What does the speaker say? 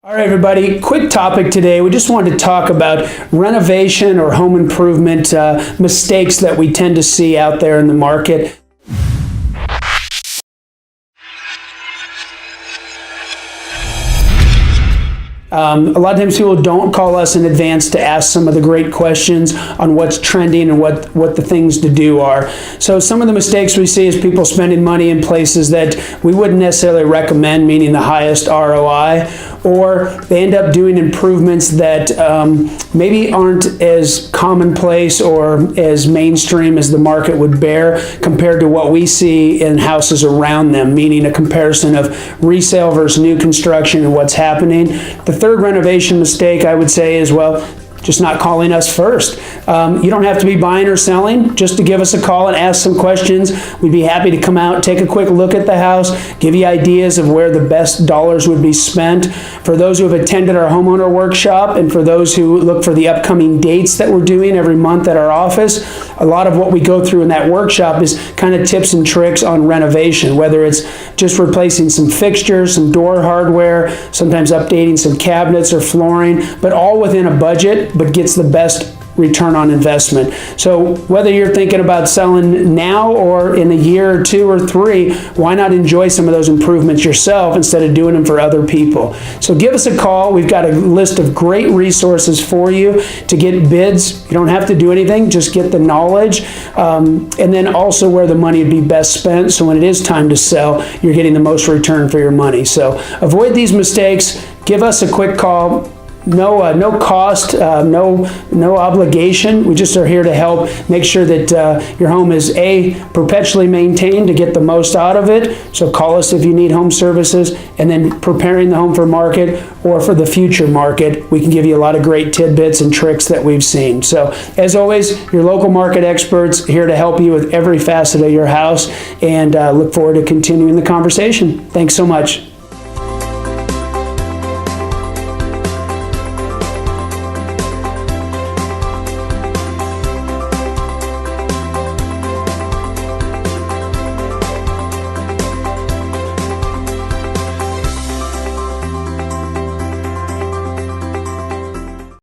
All right, everybody, quick topic today. We just wanted to talk about renovation or home improvement mistakes that we tend to see out there in the market. A lot of times people don't call us in advance to ask some of the great questions on what's trending and what the things to do are. So some of the mistakes we see is people spending money in places that we wouldn't necessarily recommend, meaning the highest ROI, or they end up doing improvements that maybe aren't as commonplace or as mainstream as the market would bear compared to what we see in houses around them, meaning a comparison of resale versus new construction and what's happening. The third renovation mistake I would say is, well, just not calling us first. You don't have to be buying or selling, just to give us a call and ask some questions. We'd be happy to come out, take a quick look at the house, give you ideas of where the best dollars would be spent. For those who have attended our homeowner workshop and for those who look for the upcoming dates that we're doing every month at our office, a lot of what we go through in that workshop is kind of tips and tricks on renovation, whether it's just replacing some fixtures, some door hardware, sometimes updating some cabinets or flooring, but all within a budget, but gets the best return on investment. So whether you're thinking about selling now or in a year or two or three, why not enjoy some of those improvements yourself instead of doing them for other people? So give us a call. We've got a list of great resources for you to get bids. You don't have to do anything, just get the knowledge, and then also where the money would be best spent, so when it is time to sell, you're getting the most return for your money. So avoid these mistakes. Give us a quick call. No cost, no obligation. We just are here to help make sure that your home is perpetually maintained to get the most out of it. So call us if you need home services, and then preparing the home for market or for the future market. We can give you a lot of great tidbits and tricks that we've seen. So as always, your local market experts here to help you with every facet of your house, and look forward to continuing the conversation. Thanks so much.